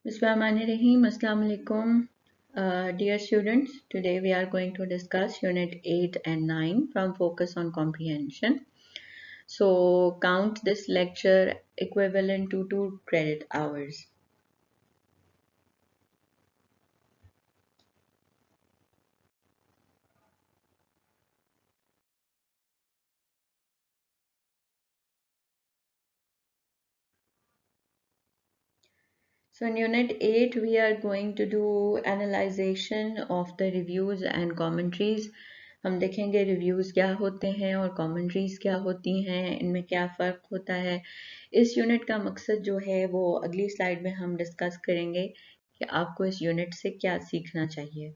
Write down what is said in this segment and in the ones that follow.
Bismillahirrahmanirrahim. Assalamu alaikum. Dear students, today we are going to discuss Unit 8 and 9 from Focus on Comprehension. So count this lecture equivalent to 2 credit hours. So in Unit 8, we are going to do analyzation of the reviews and commentaries. हम देखेंगे reviews क्या होते हैं और commentaries क्या होती हैं, इनमें क्या फ़र्क होता है। इस यूनिट का मकसद जो है वो अगली स्लाइड में हम डिस्कस करेंगे कि आपको इस यूनिट से क्या सीखना चाहिए।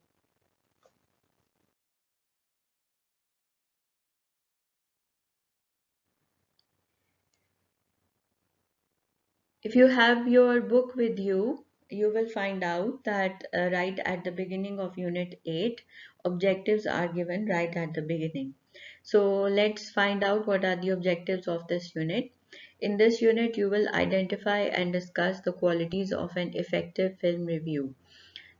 If you have your book with you, you will find out that right at the beginning of Unit 8, objectives are given right at the beginning. So let's find out what are the objectives of this unit. In this unit, you will identify and discuss the qualities of an effective film review.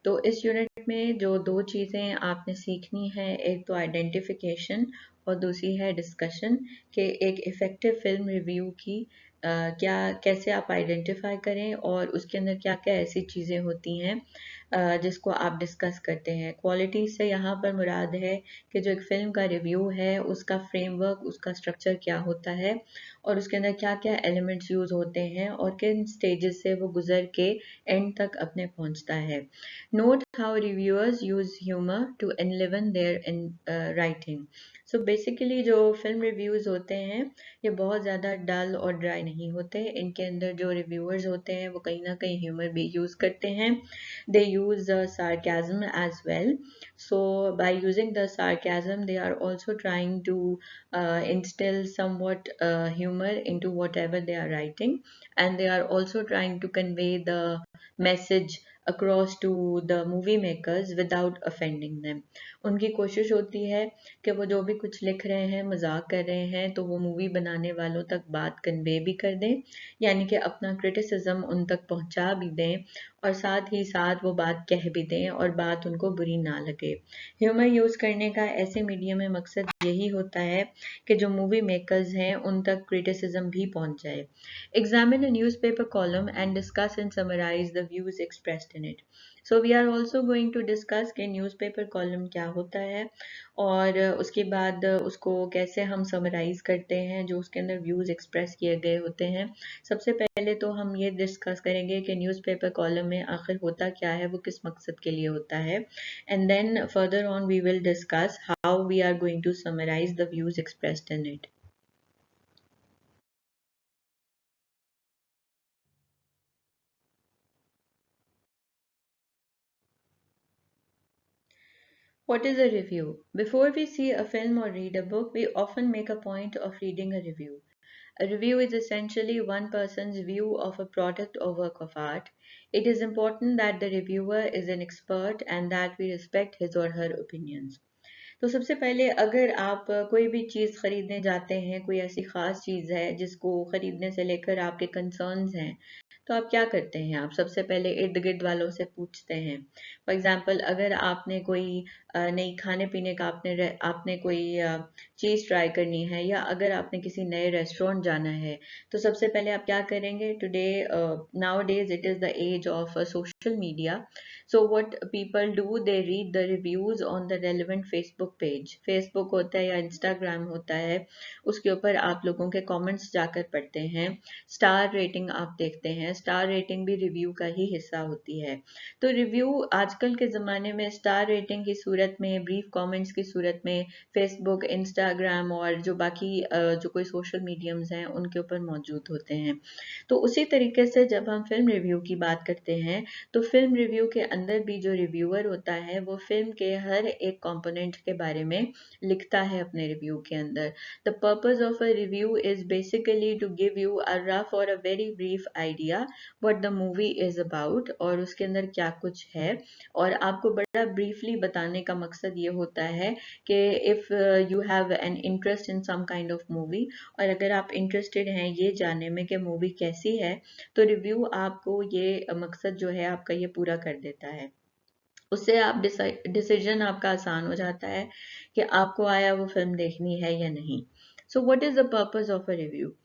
तो इस unit में जो दो चीज़ें आपने सीखनी है, एक तो आइडेंटिफिकेशन और दूसरी है डिस्कशन कि एक इफ़ेक्टिव फिल्म रिव्यू की क्या कैसे आप आइडेंटिफाई करें और उसके अंदर क्या क्या ऐसी चीज़ें होती हैं जिसको आप डिस्कस करते हैं। क्वालिटी से यहाँ पर मुराद है कि जो एक फ़िल्म का रिव्यू है उसका फ्रेमवर्क, उसका स्ट्रक्चर क्या होता है और उसके अंदर क्या क्या एलिमेंट्स यूज़ होते हैं और किन स्टेजेस से वो गुजर के एंड तक अपने पहुँचता है। Note how reviewers use humor to enliven their writing. So basically जो फिल्म रिव्यूज़ होते हैं ये बहुत ज़्यादा डल और ड्राई नहीं होते। इनके अंदर जो रिव्यूअर्स होते हैं वो कहीं ना कहीं ह्यूमर भी यूज़ करते हैं। They use sarcasm as well. So by using the sarcasm they are also trying to instill somewhat humor into whatever they are writing, and they are also trying to convey the message across to the movie makers without offending them. उनकी कोशिश होती है कि वो जो भी कुछ लिख रहे हैं, मजाक कर रहे हैं, तो वो मूवी बनाने वालों तक बात कन्वे भी कर दें, यानी कि अपना क्रिटिसिज्म उन तक पहुंचा भी दें और साथ ही साथ वो बात कह भी दें और बात उनको बुरी ना लगे। ह्यूमर यूज़ करने का ऐसे मीडियम में मकसद यही होता है कि जो मूवी मेकर्स हैं उन तक क्रिटिसिज्म भी पहुंच जाए। Examine a newspaper column and discuss and summarize the views expressed in it. So we are also going to discuss कि न्यूज़पेपर कॉलम क्या होता है और उसके बाद उसको कैसे हम समराइज करते हैं जो उसके अंदर व्यूज़ एक्सप्रेस किए गए होते हैं। सबसे पहले तो हम ये डिस्कस करेंगे कि न्यूज़पेपर कॉलम में आखिर होता क्या है, वो किस मकसद के लिए होता है, and then further on we will discuss how we are going to summarise the views expressed in it. What is a review? Before we see a film or read a book, we often make a point of reading a review. A review is essentially one person's view of a product or work of art. It is important that the reviewer is an expert and that we respect his or her opinions. तो सबसे पहले अगर आप कोई भी चीज़ ख़रीदने जाते हैं, कोई ऐसी ख़ास चीज़ है जिसको ख़रीदने से लेकर आपके कंसर्न्स हैं, तो आप क्या करते हैं? आप सबसे पहले इर्द-गिर्द वालों से पूछते हैं। फॉर एग्ज़ाम्पल अगर आपने कोई नई खाने-पीने का आपने कोई चीज़ ट्राई करनी है या अगर आपने किसी नए रेस्टोरेंट जाना है, तो सबसे पहले आप क्या करेंगे? Today nowadays it is the age of social media. So what people do, they read the reviews on the relevant Facebook page. Facebook होता है या Instagram होता है, उसके ऊपर आप लोगों के कमेंट्स जाकर पढ़ते हैं, स्टार रेटिंग आप देखते हैं। स्टार रेटिंग भी रिव्यू का ही हिस्सा होती है। तो रिव्यू आजकल के ज़माने में स्टार रेटिंग की सूरत में, ब्रीफ कमेंट्स की सूरत में फेसबुक, इंस्टाग्राम और जो बाकी जो कोई सोशल मीडियम्स हैं उनके ऊपर मौजूद होते हैं। तो उसी तरीके से जब हम फिल्म रिव्यू की बात करते हैं तो फिल्म रिव्यू के अंदर भी जो रिव्यूअर होता है वो फिल्म के हर एक कंपोनेंट के के बारे में लिखता है अपने रिव्यू के अंदर. The purpose of a review is basically to give you a rough or a very brief idea what the movie is about, और उसके अंदर क्या कुछ है, और आपको बड़ा ब्रीफली बताने का मकसद ये होता है कि if you have an interest in some kind of movie, और अगर आप इंटरेस्टेड हैं ये जानने में कि मूवी कैसी है, तो रिव्यू आपको ये मकसद जो है आपका ये पूरा कर देता है. उससे आप डिसीजन आपका आसान हो जाता है कि आपको आया वो फिल्म देखनी है या नहीं. So what is the purpose of a review?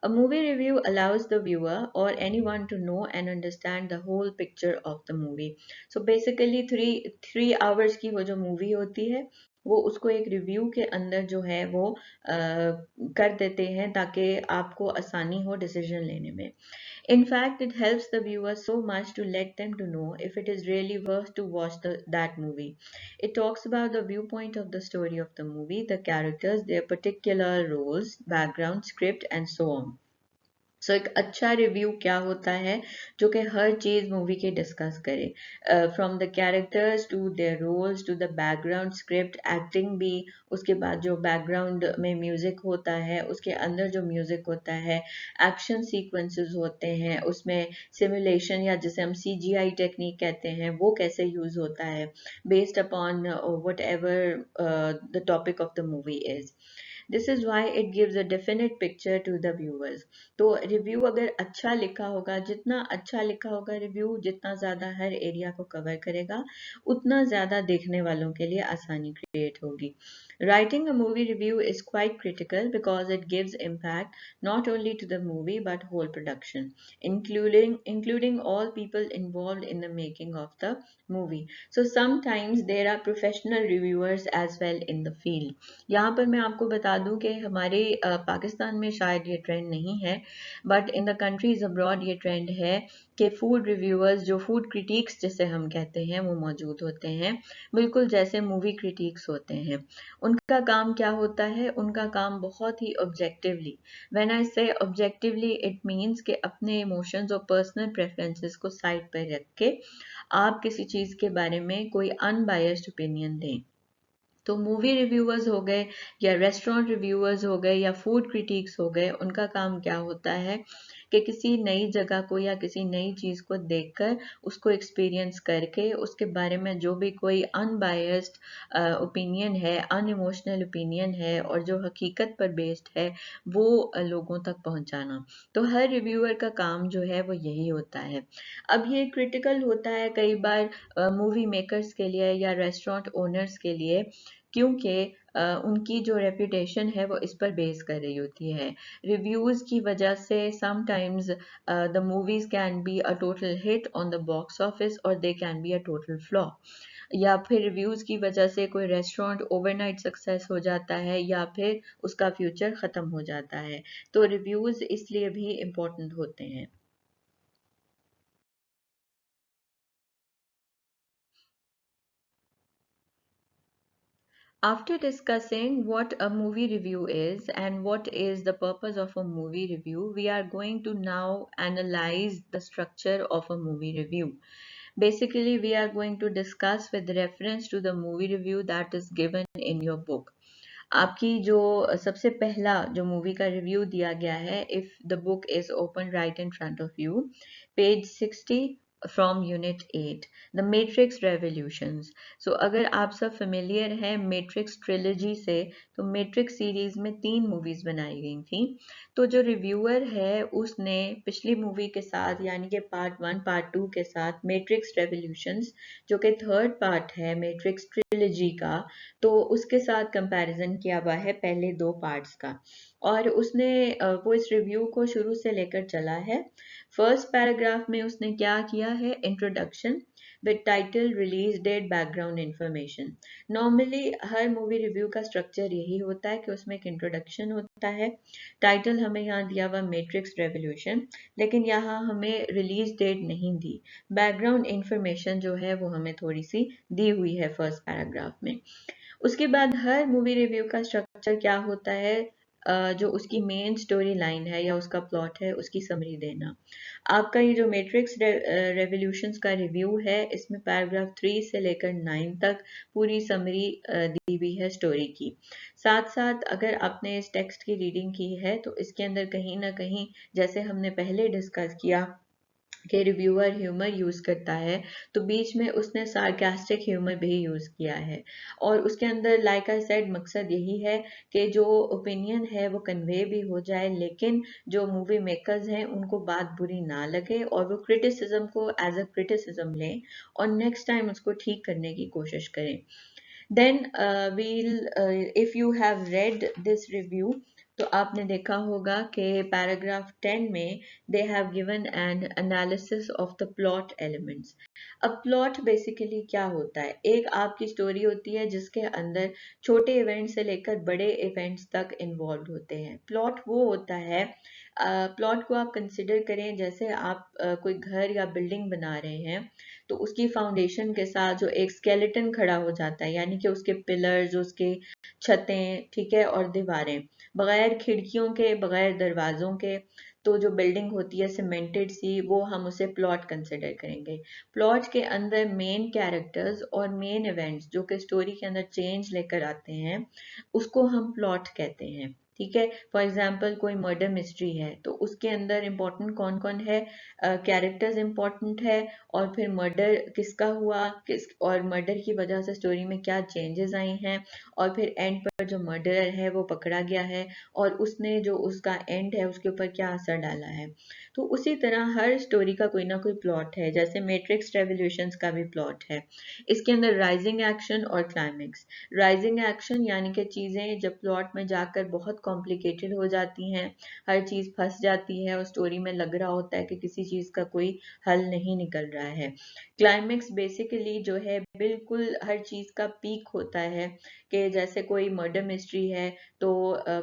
A movie review allows the viewer or anyone to know and understand the whole picture of the movie. So basically three hours की वो जो movie होती है वो उसको एक review के अंदर जो है वो कर देते हैं ताकि आपको आसानी हो डिसीजन लेने में. In fact, it helps the viewer so much to let them to know if it is really worth to watch that movie. It talks about the viewpoint of the story of the movie, the characters, their particular roles, background, script, and so on. सो एक अच्छा review क्या होता है जो कि हर चीज़ movie की डिस्कस करे, from the characters to their roles to the background script acting भी, उसके बाद जो बैकग्राउंड में म्यूज़िक होता है उसके अंदर जो म्यूज़िक होता है, एक्शन सीक्वेंसेस होते हैं उसमें, सिमुलेशन या जिसे हम सीजीआई टेक्निक कहते हैं वो कैसे यूज़ होता है based upon whatever the topic of the movie is. This is why it gives a definite picture to the viewers. तो रिव्यू अगर अच्छा लिखा होगा, जितना अच्छा लिखा होगा रिव्यू, जितना ज़्यादा हर एरिया को कवर करेगा, उतना ज़्यादा देखने वालों के लिए आसानी क्रिएट होगी. Writing a movie review is quite critical because it gives impact not only to the movie but whole production, including all people involved in the making of the movie. So sometimes there are professional reviewers as well in the field. यहाँ पर मैं आपको बता दूं कि हमारे पाकिस्तान में शायद ये ट्रेंड नहीं है, but in the countries abroad ये ट्रेंड है कि फूड रिव्यूअर्स, जो फूड क्रिटिक्स जिसे हम कहते हैं, वो मौजूद होते हैं, बिल्कुल जैसे मूवी क्रिटिक्स होते हैं. उनका काम क्या होता है? उनका काम बहुत ही ऑब्जेक्टिवली, व्हेन आई से ऑब्जेक्टिवली इट मीन्स कि अपने इमोशंस और पर्सनल प्रेफरेंसेस को साइड पर रख के आप किसी चीज़ के बारे में कोई अनबायस्ड ओपिनियन दें. तो मूवी रिव्यूअर्स हो गए या रेस्टोरेंट रिव्यूअर्स हो गए या फूड क्रिटिक्स हो गए, उनका काम क्या होता है कि किसी नई जगह को या किसी नई चीज़ को देखकर उसको एक्सपीरियंस करके उसके बारे में जो भी कोई अनबायस्ड ओपिनियन है, अनइमोशनल ओपिनियन है और जो हकीकत पर बेस्ड है वो लोगों तक पहुंचाना. तो हर रिव्यूअर का काम जो है वो यही होता है. अब ये क्रिटिकल होता है कई बार मूवी मेकर्स के लिए या रेस्टोरेंट ओनर्स के लिए, क्योंकि उनकी जो रेपुटेशन है वो इस पर बेस कर रही होती है. रिव्यूज़ की वजह से sometimes the movies can be a total hit on the box office or they can be a total flop. या फिर रिव्यूज़ की वजह से कोई रेस्टोरेंट ओवरनाइट सक्सेस हो जाता है या फिर उसका फ्यूचर ख़त्म हो जाता है. तो रिव्यूज़ इसलिए भी इम्पोर्टेंट होते हैं. After discussing what a movie review is and what is the purpose of a movie review, we are going to now analyze the structure of a movie review. Basically, we are going to discuss with reference to the movie review that is given in your book. आपकी जो सबसे पहला जो movie का review दिया गया है, if the book is open right in front of you, page 60 from unit 8, the Matrix Revolutions. So अगर आप सब फेमिलियर हैं मैट्रिक्स ट्रिलॉजी से, तो मैट्रिक्स सीरीज में 3 मूवीज बनाई गई थी. तो जो रिव्यूअर है उसने पिछली मूवी के साथ यानी कि पार्ट 1 पार्ट 2 के साथ मैट्रिक्स रेवोल्यूशंस जो कि थर्ड पार्ट है मैट्रिक्स ट्रिलॉजी का, तो उसके साथ कंपैरिजन किया हुआ है पहले 2 पार्ट्स का. और उसने वो इस रिव्यू को शुरू से लेकर चला है. फर्स्ट पैराग्राफ में उसने क्या किया है? Introduction with title, release date, background information. Normally हर मूवी रिव्यू का स्ट्रक्चर यही होता है कि उसमें एक इंट्रोडक्शन होता है. टाइटल हमें यहाँ दिया हुआ मैट्रिक्स रेवोल्यूशन, लेकिन यहाँ हमें रिलीज डेट नहीं दी. बैकग्राउंड इंफॉर्मेशन जो है वो हमें थोड़ी सी दी हुई है फर्स्ट पैराग्राफ में. उसके बाद हर मूवी रिव्यू का स्ट्रक्चर क्या होता है? जो उसकी मेन स्टोरी लाइन है या उसका प्लॉट है उसकी समरी देना। आपका ये जो मैट्रिक्स रेवोल्यूशंस का रिव्यू है, इसमें पैराग्राफ 3 से लेकर 9 तक पूरी समरी दी हुई है स्टोरी की। साथ साथ अगर आपने इस टेक्स्ट की रीडिंग की है तो इसके अंदर कहीं ना कहीं, जैसे हमने पहले डिस्कस किया कि रिव्यूअर ह्यूमर यूज करता है, तो बीच में उसने सार्कास्टिक ह्यूमर भी यूज किया है। और उसके अंदर लाइक आई सेड मकसद यही है कि जो ओपिनियन है वो कन्वे भी हो जाए, लेकिन जो मूवी मेकर्स हैं उनको बात बुरी ना लगे और वो क्रिटिसिज्म को एज अ क्रिटिसिज्म लें और नेक्स्ट टाइम उसको ठीक करने की कोशिश करें। Then if you have read this review, तो आपने देखा होगा कि पैराग्राफ 10 में they have given an analysis of the plot elements. अब प्लॉट बेसिकली क्या होता है? एक आपकी स्टोरी होती है जिसके अंदर छोटे इवेंट से लेकर बड़े इवेंट्स तक इन्वॉल्व होते हैं। प्लॉट वो होता है, प्लॉट को आप कंसिडर करें जैसे आप कोई घर या बिल्डिंग बना रहे हैं, तो उसकी फाउंडेशन के साथ जो एक स्केलेटन खड़ा हो जाता है, यानी कि उसके पिलर्स, उसके छतें, ठीक है, और दीवारें, बगैर खिड़कियों के, बगैर दरवाजों के, तो जो बिल्डिंग होती है सीमेंटेड सी, वो हम उसे प्लॉट कंसिडर करेंगे। प्लॉट के अंदर मेन कैरेक्टर्स और मेन इवेंट्स जो कि स्टोरी के अंदर चेंज लेकर आते हैं, उसको हम प्लॉट कहते हैं। ठीक है, फॉर एग्जाम्पल कोई मर्डर मिस्ट्री है तो उसके अंदर इंपॉर्टेंट कौन कौन है? कैरेक्टर्स इंपॉर्टेंट है, और फिर मर्डर किसका हुआ, किस और मर्डर की वजह से स्टोरी में क्या चेंजेस आई हैं, और फिर एंड पर जो मर्डरर है वो पकड़ा गया है और उसने जो उसका एंड है उसके ऊपर क्या असर डाला है। तो उसी तरह हर स्टोरी का कोई ना कोई प्लॉट है, जैसे मैट्रिक्स रेवोल्यूशंस का भी प्लॉट है। इसके अंदर राइजिंग एक्शन और क्लाइमेक्स। राइजिंग एक्शन यानी कि चीज़ें जब प्लॉट में जाकर बहुत कॉम्प्लिकेटेड हो जाती हैं, हर चीज़ फंस जाती है और स्टोरी में लग रहा होता है कि किसी चीज़ का कोई हल नहीं निकल रहा है। क्लाइमेक्स बेसिकली जो है बिल्कुल हर चीज़ का पीक होता है, कि जैसे कोई मर्डर मिस्ट्री है तो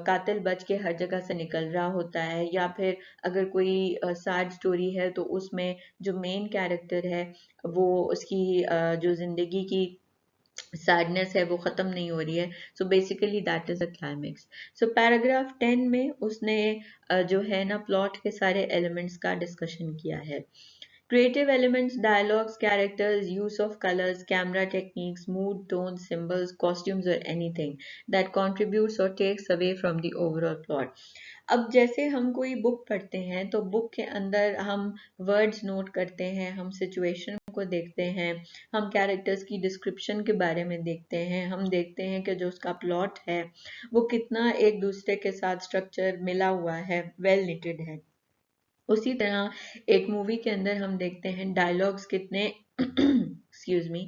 कातिल बच के हर जगह से निकल रहा होता है, या फिर अगर कोई सैड स्टोरी है तो उसमें जो मेन कैरेक्टर है वो उसकी जो जिंदगी की सैडनेस है वो खत्म नहीं हो रही है। So basically that is a climax. So paragraph 10 में उसने जो है ना प्लॉट के सारे एलिमेंट्स का डिस्कशन किया है। Creative elements, dialogues, characters, use of colors, camera techniques, mood, tones, symbols, costumes, or anything that contributes or takes away from the overall plot. अब जैसे हम कोई बुक पढ़ते हैं तो बुक के अंदर हम वर्ड्स नोट करते हैं, हम सिचुएशन को देखते हैं, हम कैरेक्टर्स की डिस्क्रिप्शन के बारे में देखते हैं, हम देखते हैं कि जो उसका प्लॉट है वो कितना एक दूसरे के साथ स्ट्रक्चर मिला हुआ है, वेल निटेड है। उसी तरह एक मूवी के अंदर हम देखते हैं डायलॉग्स कितने एक्सक्यूज मी,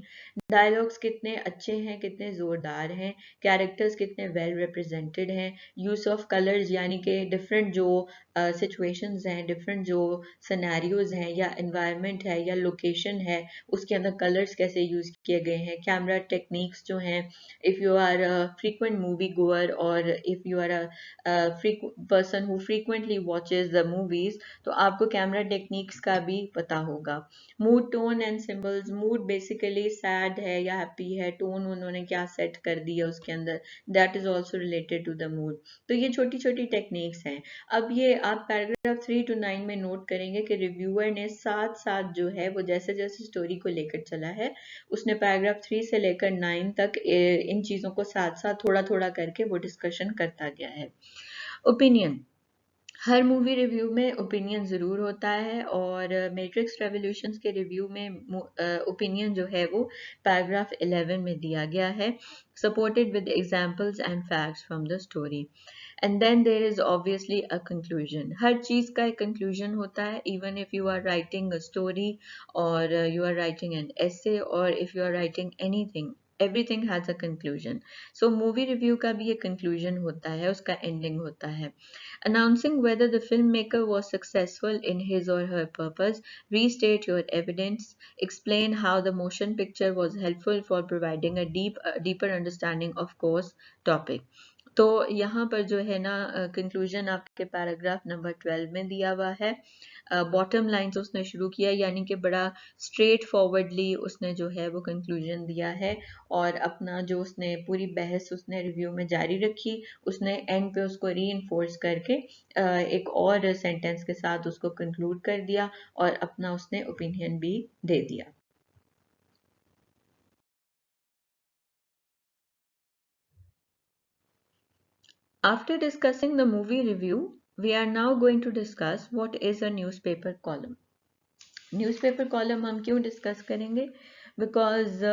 डायलॉग्स कितने अच्छे हैं, कितने जोरदार हैं, कैरेक्टर्स कितने वेल रिप्रेजेंटेड हैं, यूज ऑफ कलर्स यानी कि डिफरेंट जो सिचुएशंस हैं, डिफरेंट जो सिनेरियोज हैं या एनवायरनमेंट है या लोकेशन है, उसके अंदर कलर्स कैसे यूज किए गए हैं, कैमरा टेक्निक्स जो हैं, if you are a frequent movie goer or if you are a person who frequently watches the movies, तो आपको कैमरा टेक्निक्स का भी पता होगा। Mood, tone and symbols. Mood basically sad है या हैप्पी है, टोन उन्होंने क्या सेट कर दिया उसके अंदर, that is also related to the mood. तो ये छोटी छोटी टेक्निक्स हैं। अब ये आप पैराग्राफ 3 to 9 में नोट करेंगे कि रिव्यूअर ने साथ साथ जो है वो जैसे जैसे स्टोरी को लेकर चला है, उसने पैराग्राफ 3 से लेकर 9 तक इन चीज़ों को साथ साथ थोड़ा थोड़ा करके वो डिस्कशन करता गया है। ओपिनियन। हर मूवी रिव्यू में ओपिनियन ज़रूर होता है, और मैट्रिक्स रेवोल्यूशंस के रिव्यू में ओपिनियन जो है वो पैराग्राफ 11 में दिया गया है, supported with examples and facts from the story. And then there is obviously a conclusion. हर चीज़ का एक कंक्लूजन होता है, even if you are writing a story or you are writing an essay or if you are writing anything, everything has a conclusion. So movie review का भी एक conclusion होता है, उसका ending होता है। Announcing whether the filmmaker was successful in his or her purpose, restate your evidence, explain how the motion picture was helpful for providing a deeper understanding of course topic. तो यहाँ पर जो है ना कंक्लूजन आपके paragraph number 12 में दिया हुआ है। बॉटम लाइन से उसने शुरू किया, यानी कि बड़ा स्ट्रेट फॉरवर्डली उसने जो है वो कंक्लूजन दिया है, और अपना जो उसने पूरी बहस उसने रिव्यू में जारी रखी, उसने एंड पे उसको री करके एक और सेंटेंस के साथ उसको कंक्लूड कर दिया, और अपना उसने ओपिनियन भी दे दिया। After discussing the movie review, we are now going to discuss what is a newspaper column. Newspaper column हम क्यों discuss करेंगे? Because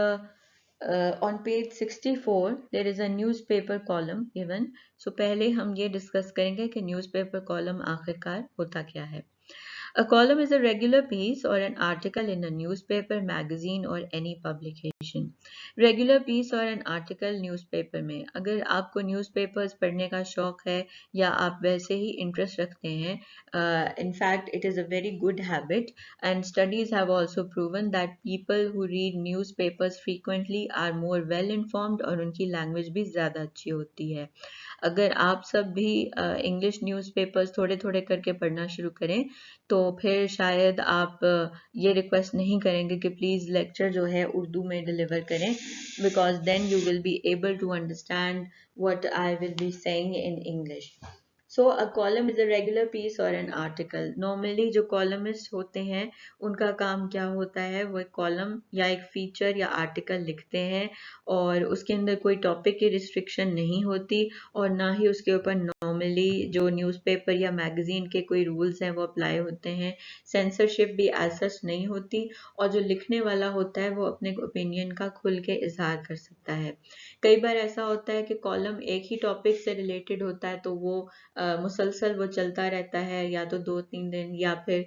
on page 64 there is a newspaper column given. So पहले हम ये discuss करेंगे कि newspaper column आखिरकार होता क्या है. A column is a regular piece or an article in a newspaper, magazine or any publication. Regular piece और an article newspaper में, अगर आपको newspapers पढ़ने का शौक है या आप वैसे ही interest रखते हैं, in fact it is a very good habit, and studies have also proven that people who read newspapers frequently are more well informed और उनकी language भी ज़्यादा अच्छी होती है. अगर आप सब भी इंग्लिश न्यूज़पेपर्स थोड़े थोड़े करके पढ़ना शुरू करें, तो फिर शायद आप ये रिक्वेस्ट नहीं करेंगे कि प्लीज़ लेक्चर जो है उर्दू में डिलीवर करें, because then you will be able to understand what I will be saying in English. So a column is a regular piece और एन आर्टिकल. नॉर्मली जो कॉलमिस्ट होते हैं उनका काम क्या होता है, वो एक कॉलम या एक फीचर या आर्टिकल लिखते हैं, और उसके अंदर कोई टॉपिक की रिस्ट्रिक्शन नहीं होती, और ना ही उसके ऊपर नॉर्मली जो न्यूज़पेपर या मैगजीन के कोई रूल्स हैं वो अप्लाई होते हैं. सेंसरशिप भी एज सच नहीं होती, और जो लिखने वाला होता है वो अपने ओपिनियन का खुल के इजहार कर सकता है. कई बार ऐसा होता है कि कॉलम एक ही टॉपिक से रिलेटेड होता है, तो वो मुसलसल वो चलता रहता है, या तो 2-3 दिन या फिर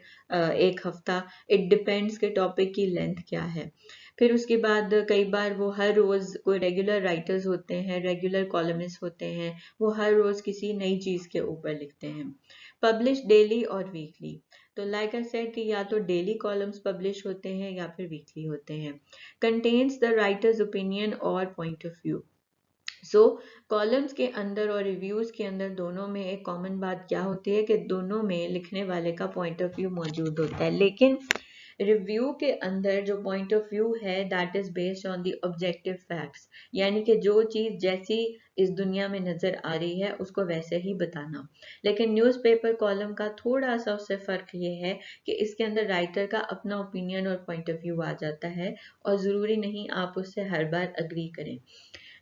एक हफ्ता. इट डिपेंड्स के टॉपिक की लेंथ क्या है. फिर उसके बाद कई बार वो हर रोज़ कोई रेगुलर राइटर्स होते हैं, रेगुलर कॉलमिस्ट होते हैं, वो हर रोज़ किसी नई चीज़ के ऊपर लिखते हैं. पब्लिश डेली और वीकली. तो लाइक आई सेड कि या तो डेली कॉलम्स पब्लिश होते हैं या फिर वीकली होते हैं. कंटेन्स द राइटर्स ओपिनियन और point of view. So columns के अंदर और रिव्यूज के अंदर दोनों में एक कॉमन बात क्या होती है कि दोनों में लिखने वाले का पॉइंट ऑफ व्यू मौजूद होता है, लेकिन रिव्यू के अंदर जो पॉइंट ऑफ व्यू है that is based on the objective facts, यानी कि जो चीज़ जैसी इस दुनिया में नज़र आ रही है उसको वैसे ही बताना. लेकिन न्यूज़पेपर कॉलम का थोड़ा सा उससे फ़र्क ये है कि इसके अंदर राइटर का अपना ओपिनियन और पॉइंट ऑफ व्यू आ जाता है, और ज़रूरी नहीं आप उससे हर बार अग्री करें.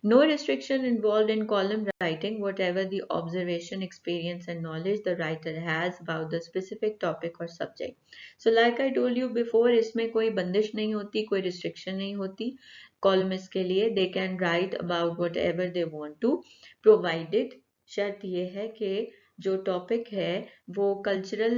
No restriction involved in column writing, whatever the observation, experience, and knowledge the writer has about the specific topic or subject. So, like I told you before, इसमें कोई बंदिश नहीं होती, कोई restriction नहीं होती. Columnist के लिए they can write about whatever they want to, provided शर्त ये है कि जो टॉपिक है वो कल्चरल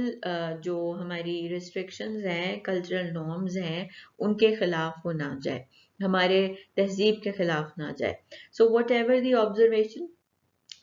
जो हमारी रिस्ट्रिक्शंस हैं, कल्चरल नॉर्म्स हैं, उनके खिलाफ हो ना जाए, हमारे तहजीब के खिलाफ ना जाए. So what ever the observation,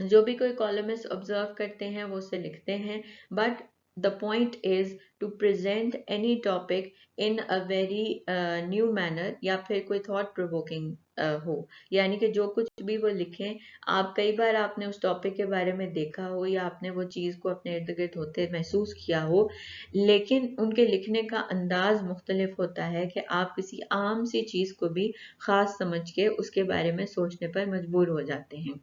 जो भी कोई कॉलमिस्ट ऑब्जर्व करते हैं वो उसे लिखते हैं, but the point is to present any topic in a very new manner, या फिर कोई थॉट प्रोवोकिंग हो, यानी कि जो कुछ भी वो लिखें, आप कई बार आपने उस टॉपिक के बारे में देखा हो या आपने वो चीज़ को अपने इर्द गिर्द होते महसूस किया हो, लेकिन उनके लिखने का अंदाज मुख्तलिफ होता है कि आप किसी आम सी चीज़ को भी ख़ास समझ के उसके बारे में सोचने पर मजबूर हो जाते हैं.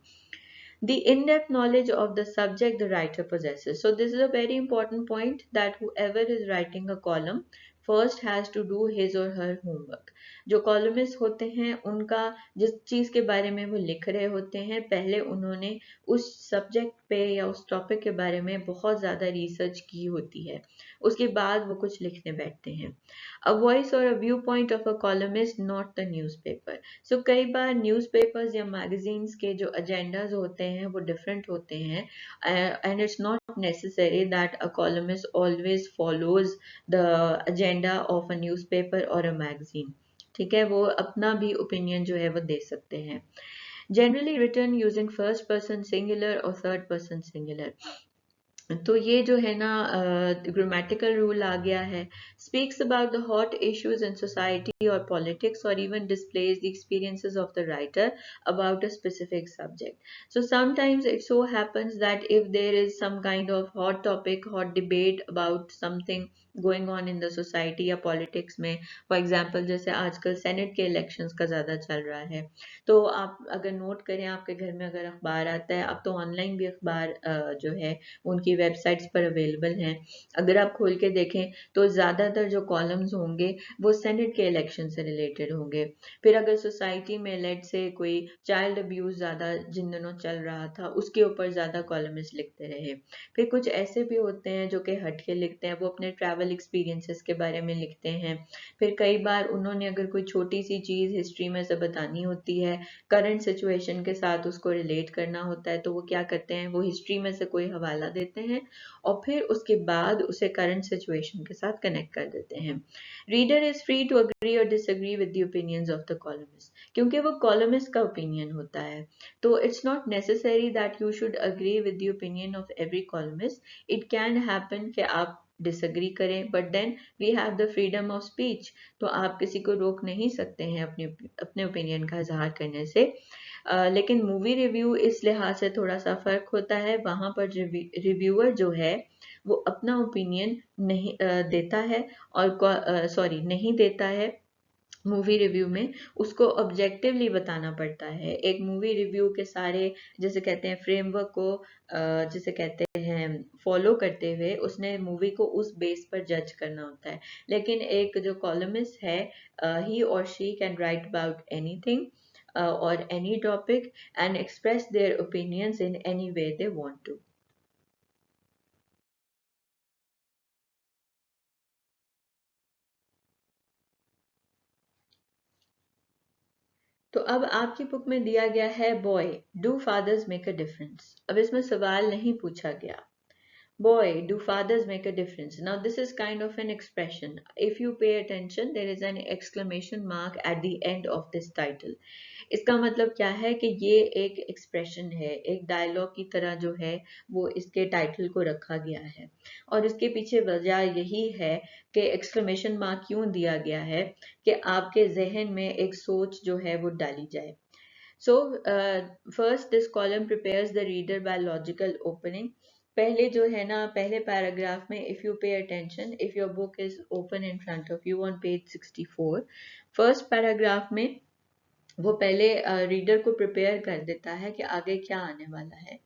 The in-depth knowledge of the subject the writer possesses. So this is a very important point, that whoever is writing a column first has to do his or her homework. जो कॉलमिस्ट होते हैं उनका जिस चीज़ के बारे में वो लिख रहे होते हैं, पहले उन्होंने उस सब्जेक्ट पे या उस टॉपिक के बारे में बहुत ज़्यादा रिसर्च की होती है, उसके बाद वो कुछ लिखने बैठते हैं. A voice or a viewpoint of a columnist, not the newspaper. So कई बार न्यूज़पेपर्स या मैगजीन्स के जो एजेंडाज होते हैं वो डिफरेंट होते हैं, and it's not necessary that a columnist always follows the agenda of a newspaper और अ मैगजीन. ठीक है, वो अपना भी ओपिनियन जो है वो दे सकते हैं. Generally written using first person singular or third person singular. तो ये जो है ना ग्रामेटिकल रूल आ गया है. Speaks about the hot issues in society और पॉलिटिक्स और even displays the experiences of the writer about a specific subject. So sometimes it so happens that if there is some kind of hot topic, hot debate about something going on in the society या politics में, for example जैसे आजकल senate के elections का ज़्यादा चल रहा है, तो आप अगर नोट करें आपके घर में अगर अखबार आता है, अब तो ऑनलाइन भी अखबार जो है उनकी वेबसाइट्स पर अवेलेबल हैं, अगर आप खोल के देखें तो ज़्यादातर जो कॉलम्स होंगे वो सेनेट के इलेक्शन से रिलेटेड होंगे. फिर अगर सोसाइटी में लेट से कोई चाइल्ड अब्यूज़ ज़्यादा जिन दिनों चल रहा था उसके ऊपर ज़्यादा कॉलमिस्ट लिखते रहे. फिर कुछ ऐसे भी होते हैं जो कि हट के लिखते हैं, वो अपने ट्रैवल एक्सपीरियंसेस के बारे में लिखते हैं. फिर कई बार उन्होंने अगर कोई छोटी सी चीज़ हिस्ट्री में से बतानी होती है, करंट सिचुएशन के साथ उसको रिलेट करना होता है, तो वो क्या करते हैं, वो हिस्ट्री में से कोई हवाला देते हैं और फिर उसके बाद उसे करंट सिचुएशन के साथ कनेक्ट कर देते हैं. Reader is free to agree or disagree with the opinions of the columnist, क्योंकि वो कॉलमिस्ट का ओपिनियन होता है. तो it's not necessary that you should agree with the opinion of every columnist. It can happen कि आप disagree करें, but then we have the freedom of speech. तो आप किसी को रोक नहीं सकते हैं अपने अपने ओपिनियन का इजहार करने से. लेकिन मूवी रिव्यू इस लिहाज से थोड़ा सा फ़र्क होता है, वहाँ पर रिव्यूअर जो है वो अपना ओपिनियन नहीं देता है और सॉरी नहीं देता है मूवी रिव्यू में, उसको ऑब्जेक्टिवली बताना पड़ता है. एक मूवी रिव्यू के सारे जैसे कहते हैं फ्रेमवर्क को जिसे कहते हैं फॉलो करते हुए उसने मूवी को उस बेस पर जज करना होता है. लेकिन एक जो कॉलमिस्ट है, ही और she can write about anything or any topic and express their opinions in any way they want to. तो अब आपकी बुक में दिया गया है boy, do fathers make a difference. अब इसमें सवाल नहीं पूछा गया. Boy, do fathers make a difference? Now, this is kind of an expression. If you pay attention, there is an exclamation mark at the end of this title. इसका मतलब क्या है कि ये एक एक्सप्रेशन है, एक डायलॉग की तरह जो है वो इसके टाइटल को रखा गया है. और इसके पीछे वजह यही है कि एक्सक्लेमेशन मार्क क्यों दिया गया है कि आपके जहन में एक सोच जो है वो डाली जाए. So, first this column prepares the reader by logical opening. पहले जो है ना पहले पैराग्राफ में if you pay attention, if your book is open in front of you on page 64, first paragraph में वो पहले रीडर को प्रिपेयर कर देता है कि आगे क्या आने वाला है.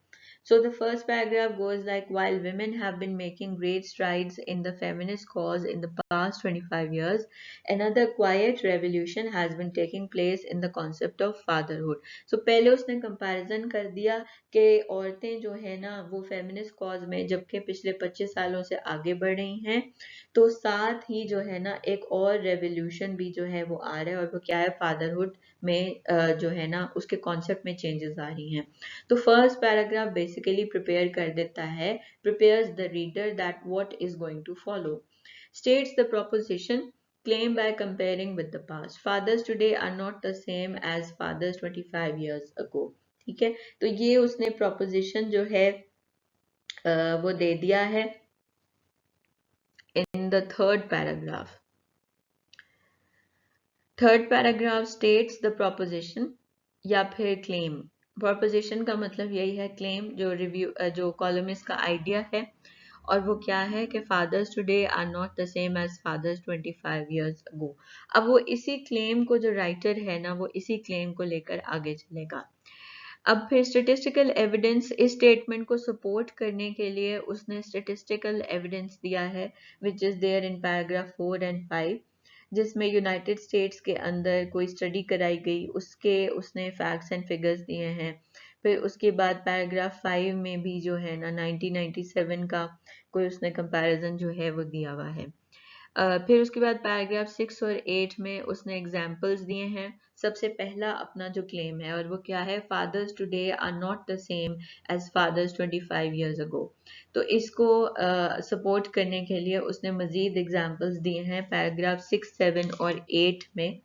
So the first paragraph goes like, while women have been making great strides in the feminist cause in the past 25 years, another quiet revolution has been taking place in the concept of fatherhood. So पहले उसने comparison कर दिया कि औरतें जो है ना वो feminist cause में जबकि पिछले 25 सालों से आगे बढ़ रही हैं, तो साथ ही जो है ना एक और रेवोल्यूशन भी जो है वो आ रहा है, और वो क्या है, फादरहुड में जो है ना उसके कॉन्सेप्ट में चेंजेस आ रही हैं. तो फर्स्ट पैराग्राफ बेसिकली प्रिपेयर कर देता है, prepares the reader that what is going to follow. States the proposition claim by comparing with the past. Fathers today are not the same as fathers 25 years ago. ठीक है, तो ये उसने proposition जो है वो दे दिया है in the third paragraph. Third paragraph states the proposition या फिर क्लेम. प्रोपोजिशन का मतलब यही है, क्लेम जो रिव्यू जो कॉलमिस्ट का आइडिया है, और वो क्या है कि fathers today are not the same as fathers 25 years ago. अब वो इसी क्लेम को, जो राइटर है ना वो इसी क्लेम को लेकर आगे चलेगा. अब फिर स्टेटिस्टिकल एविडेंस, इस स्टेटमेंट को सपोर्ट करने के लिए उसने स्टेटिस्टिकल एविडेंस दिया है which is there in paragraph 4 and 5, जिसमें यूनाइटेड स्टेट्स के अंदर कोई स्टडी कराई गई उसके उसने फैक्ट्स एंड फिगर्स दिए हैं. फिर उसके बाद पैराग्राफ 5 में भी जो है ना 1997 का कोई उसने कंपैरिजन जो है वो दिया हुआ है. फिर उसके बाद पैराग्राफ 6 और 8 में उसने एग्जाम्पल्स दिए हैं. सबसे पहला अपना जो क्लेम है और वो क्या है, fathers today are not the same as fathers 25 years ago. तो इसको सपोर्ट करने के लिए उसने मज़ीद एग्जाम्पल्स दिए हैं पैराग्राफ 6, 7 और 8 में.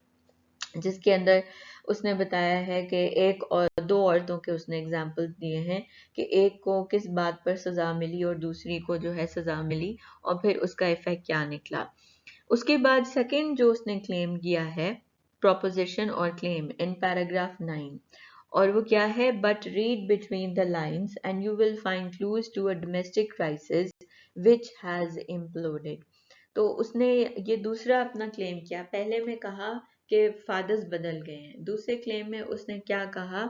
जिसके अंदर उसने बताया है कि एक और दो औरतों के उसने एग्जाम्पल दिए हैं कि एक को किस बात पर सज़ा मिली और दूसरी को जो है सज़ा मिली, और फिर उसका इफेक्ट क्या निकला। उसके बाद सेकंड जो उसने क्लेम किया है, प्रोपोजिशन और क्लेम इन पैराग्राफ 9, और वो क्या है, but read between the lines and you will find clues to a domestic crisis which has imploded. तो उसने ये दूसरा अपना क्लेम किया। पहले में कहा कि फादर्स बदल गए हैं, दूसरे क्लेम में उसने क्या कहा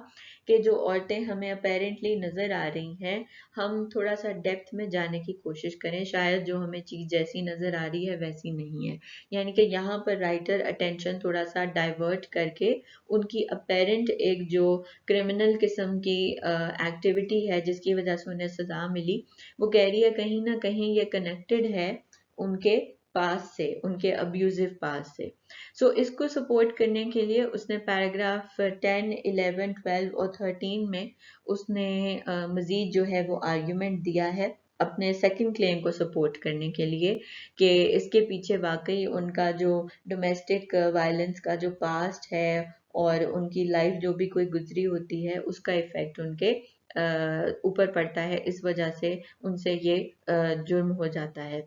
कि जो औरतें हमें अपेरेंटली नज़र आ रही हैं, हम थोड़ा सा डेप्थ में जाने की कोशिश करें, शायद जो हमें चीज़ जैसी नज़र आ रही है वैसी नहीं है। यानी कि यहाँ पर राइटर अटेंशन थोड़ा सा डाइवर्ट करके उनकी अपेरेंट एक जो क्रिमिनल किस्म की एक्टिविटी है जिसकी वजह से उन्हें सज़ा मिली, वो कह रही है कहीं ना कहीं ये कनेक्टेड है उनके पास से, उनके अब्यूजिव पास से। सो इसको सपोर्ट करने के लिए उसने पैराग्राफ 10, 11, 12 और 13 में उसने मजीद जो है वो आर्ग्यूमेंट दिया है अपने सेकंड क्लेम को सपोर्ट करने के लिए, कि इसके पीछे वाकई उनका जो डोमेस्टिक वायलेंस का जो पास्ट है और उनकी लाइफ जो भी कोई गुजरी होती है उसका इफेक्ट उनके ऊपर पड़ता है, इस वजह से उनसे ये जुर्म हो जाता है।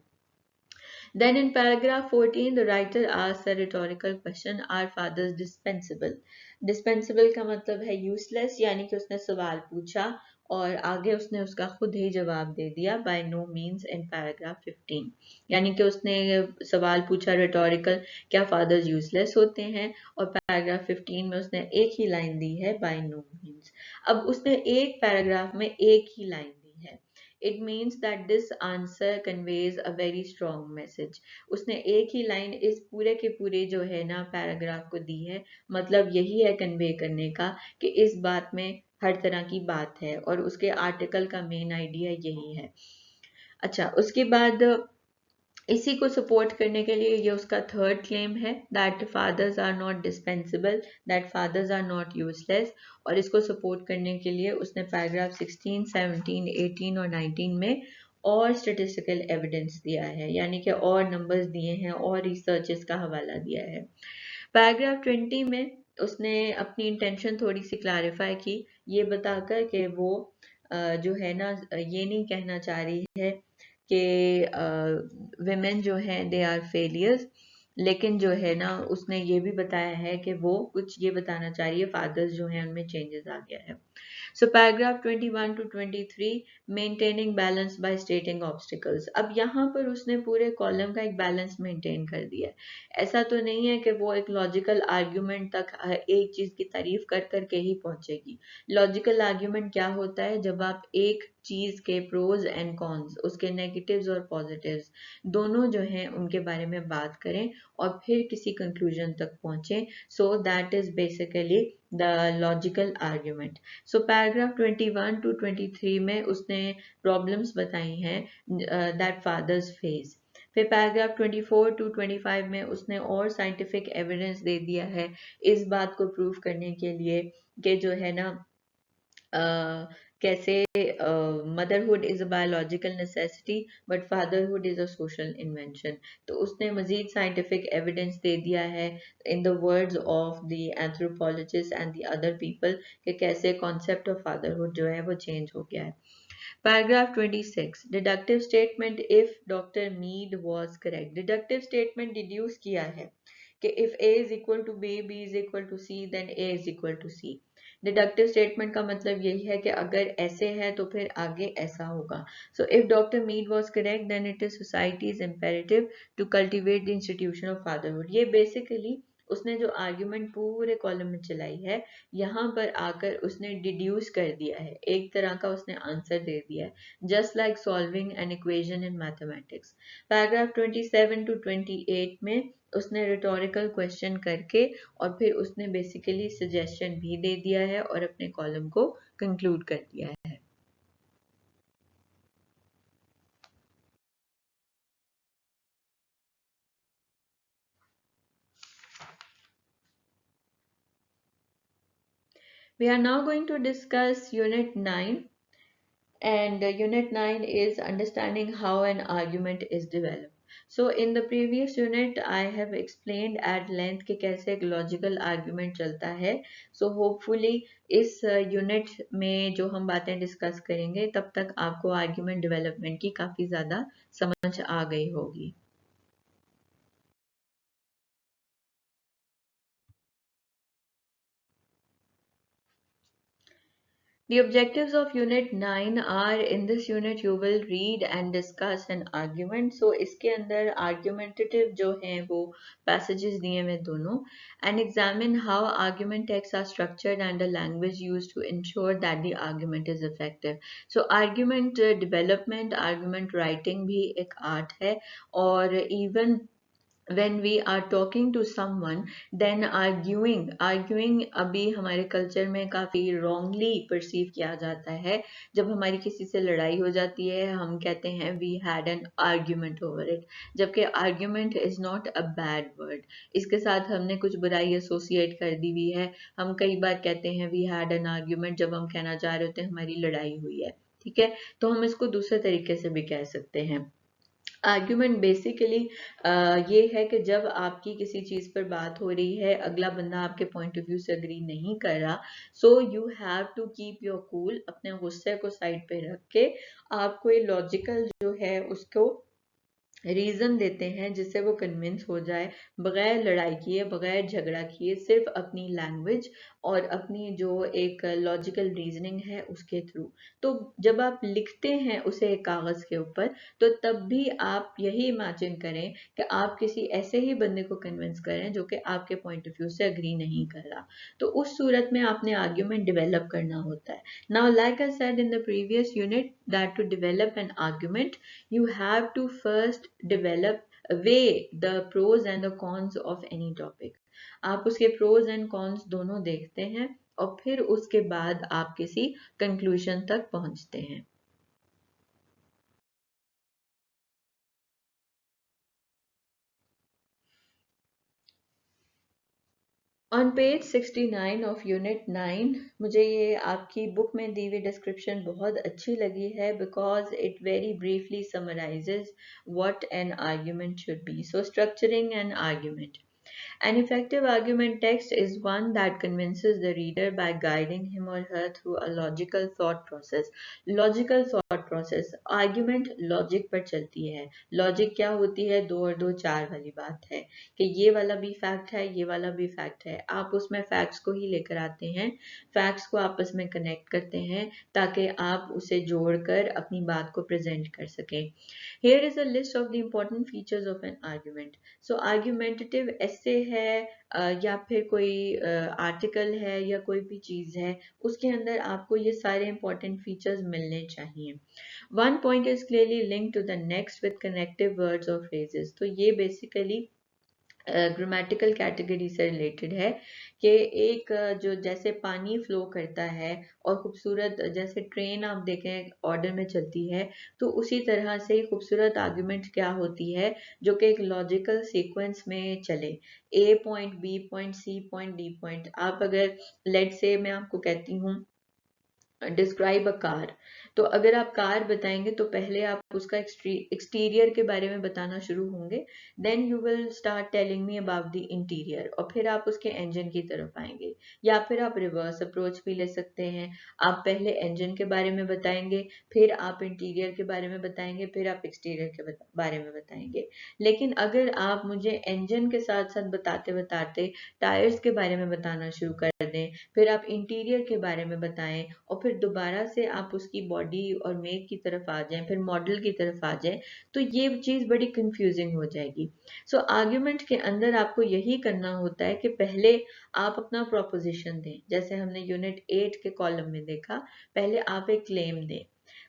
Then in paragraph 14, the writer asks a rhetorical question, are fathers dispensable? Dispensable का मतलब है useless, यानी कि उसने सवाल पूछा और आगे उसने उसका खुद ही जवाब दे दिया, by no means in paragraph 15। यानी कि उसने सवाल पूछा rhetorical, क्या fathers useless होते हैं, और paragraph 15 में उसने एक ही लाइन दी है, by no means। अब उसने एक पैराग्राफ में एक ही लाइन दी है, it means that this answer conveys a very strong message। उसने एक ही लाइन इस पूरे के पूरे जो है ना पैराग्राफ को दी है, मतलब यही है कन्वे करने का कि इस बात में हर तरह की बात है, और उसके आर्टिकल का मेन आइडिया यही है। अच्छा, उसके बाद इसी को सपोर्ट करने के लिए ये उसका थर्ड क्लेम है, that fathers are not dispensable, that fathers are not useless. और इसको सपोर्ट करने के लिए उसने पैराग्राफ 16, 17, 18 और 19 में और स्टेटिस्टिकल एविडेंस दिया है, यानी कि और नंबर्स दिए हैं और रिसर्चेस का हवाला दिया है। पैराग्राफ 20 में उसने अपनी इंटेंशन थोड़ी सी क्लैरिफाई की, ये बताकर कि वो जो है ना ये नहीं कहना चाह रही है कि विमेन जो हैं दे आर फेलियर्स, लेकिन जो है ना उसने ये भी बताया है कि वो कुछ ये बताना चाह रही है फादर्स जो हैं उनमें चेंजेस आ गया है। So paragraph 21 to 23, maintaining balance by stating obstacles। अब यहाँ पर उसने पूरे कॉलम का एक बैलेंस मेंटेन कर दिया है। ऐसा तो नहीं है कि वो एक लॉजिकल आर्ग्यूमेंट तक एक चीज की तारीफ कर करके ही पहुंचेगी। लॉजिकल आर्ग्यूमेंट क्या होता है, जब आप एक चीज के प्रोज एंड कॉन्स, उसके नेगेटिव्स और पॉजिटिव्स दोनों जो हैं उनके बारे में बात करें और फिर किसी कंक्लूजन तक पहुंचे। So that is basically the logical argument. So paragraph 21 to 23 में उसने प्रॉब्लम्स बताई हैं दैट फादर्स फेस। फिर पैराग्राफ 24 टू 25 में उसने और साइंटिफिक एविडेंस दे दिया है इस बात को प्रूव करने के लिए कि जो है ना कैसे motherhood is a biological necessity but fatherhood is a social invention. तो उसने मजीद साइंटिफिक एविडेंस दे दिया है in the words of the anthropologist and the other people कि कैसे कॉन्सेप्ट ऑफ फादरहुड जो है वो चेंज हो गया है। Paragraph 26, deductive statement, if doctor Mead was correct. Deductive statement deduce किया है कि if A is equal to B, B is equal to C, then A is equal to C. Deductive statement का मतलब यही है कि अगर ऐसे है तो फिर आगे ऐसा होगा। So if doctor Mead was correct then it is society's imperative to cultivate the institution of fatherhood. ये बेसिकली उसने जो आर्ग्यूमेंट पूरे कॉलम में चलाई है, यहाँ पर आकर उसने डिड्यूस कर दिया है, एक तरह का उसने आंसर दे दिया है, just like solving an equation in mathematics. Paragraph 27 to 28 में उसने रिटोरिकल क्वेश्चन करके और फिर उसने बेसिकली सजेशन भी दे दिया है और अपने कॉलम को कंक्लूड कर दिया है। We are now going to discuss Unit 9, and Unit 9 is understanding how an argument is developed. So in the previous unit I have explained at length कि कैसे एक लॉजिकल आर्ग्यूमेंट चलता है. So hopefully इस unit में जो हम बातें डिस्कस करेंगे तब तक आपको आर्ग्यूमेंट डेवलपमेंट की काफ़ी ज़्यादा समझ आ गई होगी. The objectives of Unit 9 are, in this unit you will read and discuss an argument. So इसके अंदर argumentative जो हैं वो passages दिए हुए दोनों, and examine how argument texts are structured and the language used to ensure that the argument is effective. So argument development, argument writing भी एक art है, और even when we are talking to someone, then arguing अभी हमारे culture में काफ़ी wrongly perceive किया जाता है. जब हमारी किसी से लड़ाई हो जाती है हम कहते हैं we had an argument over it, जबकि argument is not a bad word. इसके साथ हमने कुछ बुराई एसोसिएट कर दी हुई है. हम कई बार कहते हैं we had an argument जब हम कहना चाह रहे होते हैं हमारी लड़ाई हुई है. ठीक है, तो हम इसको दूसरे तरीके से भी कह सकते हैं. आर्ग्यूमेंट बेसिकली ये है कि जब आपकी किसी चीज़ पर बात हो रही है, अगला बंदा आपके पॉइंट ऑफ व्यू से अग्री नहीं कर रहा, so you have to keep your cool. अपने गुस्से को साइड पे रख के आप कोई लॉजिकल जो है उसको रीज़न देते हैं जिससे वो कन्विंस हो जाए, बगैर लड़ाई किए, बगैर झगड़ा किए, सिर्फ अपनी लैंग्वेज और अपनी जो एक लॉजिकल रीजनिंग है उसके थ्रू. तो जब आप लिखते हैं उसे एक कागज़ के ऊपर, तो तब भी आप यही इमेजिन करें कि आप किसी ऐसे ही बंदे को कन्विंस करें जो कि आपके पॉइंट ऑफ व्यू से अग्री नहीं कर रहा. तो उस सूरत में आपने आर्ग्यूमेंट डेवलप करना होता है. Now like I said in the previous unit that to develop an argument you have to first develop weigh the pros and the cons of any topic. आप उसके pros and cons दोनों देखते हैं और फिर उसके बाद आप किसी conclusion तक पहुंचते हैं. On page 69 of unit 9, मुझे ये आपकी बुक में दी हुई डिस्क्रिप्शन बहुत अच्छी लगी है because it very briefly summarizes what an argument should be. So structuring an argument. An effective argument text is one that convinces the reader by guiding him or her through a logical thought process. Logical thought process. Argument logic पर चलती है. Logic क्या होती है? दो और दो चार वाली बात है कि ये वाला भी फैक्ट है, ये वाला भी फैक्ट है. आप उसमें फैक्ट्स को ही लेकर आते हैं, फैक्ट्स को आपस में कनेक्ट करते हैं ताकि आप उसे जोड़कर अपनी बात को प्रेजेंट कर सकें. Here is a list of the important features of an argument. So argumentative ऐसे है या फिर कोई आर्टिकल है या कोई भी चीज़ है, उसके अंदर आपको ये सारे important features मिलने चाहिए. One point is clearly linked to the next with connective words or phrases. तो ये basically ग्रामेटिकल कैटेगरी से रिलेटेड है कि एक जो जैसे पानी फ्लो करता है और खूबसूरत जैसे ट्रेन आप देखें ऑर्डर में चलती है, तो उसी तरह से खूबसूरत आर्गुमेंट क्या होती है जो कि एक लॉजिकल सीक्वेंस में चले. A point, B point, C point, D point. आप अगर लेट से मैं आपको कहती हूँ डिस्क्राइब अ कार, तो अगर आप कार बताएंगे तो पहले आप उसका एक्सटीरियर के बारे में बताना शुरू होंगे, then you will start telling me about the interior, और फिर आप उसके इंजन की तरफ आएंगे. या फिर आप रिवर्स अप्रोच भी ले सकते हैं. आप पहले इंजन के बारे में बताएंगे, फिर आप इंटीरियर के बारे में बताएंगे, फिर आप एक्सटीरियर के बारे में बताएंगे. लेकिन अगर आप मुझे इंजन के साथ साथ बताते बताते टायर्स के बारे में बताना शुरू कर दें, फिर आप इंटीरियर के बारे में बताएं और फिर दोबारा से आप उसकी बॉडी और मेक की तरफ आ जाएं, फिर मॉडल की तरफ आ जाएं, तो ये चीज़ बड़ी कंफ्यूजिंग हो जाएगी. सो आर्ग्यूमेंट के अंदर आपको यही करना होता है कि पहले आप अपना प्रोपोजिशन दें, जैसे हमने यूनिट 8 के कॉलम में देखा. पहले आप एक क्लेम दें,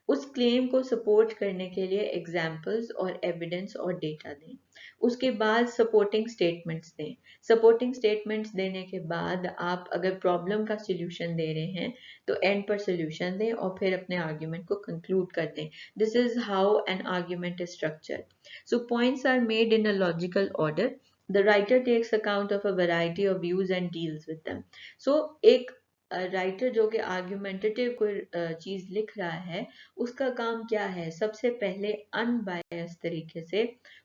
उस क्लेम को सपोर्ट करने के लिए एग्जाम्पल्स और एविडेंस और डेटा दें. उसके बाद सपोर्टिंग स्टेटमेंट्स दें. सपोर्टिंग स्टेटमेंट्स देने के बाद आप अगर प्रॉब्लम का सॉल्यूशन दे रहे हैं तो एंड पर सॉल्यूशन दें और फिर अपने आर्ग्यूमेंट को कंक्लूड कर दें. This is how an argument is structured. So points are made in a logical order. The writer takes account of a variety of views and deals with them. So एक writer जो कि argumentative कोई चीज लिख रहा है, उसका काम क्या है? सबसे पहले अनबायस तरीके से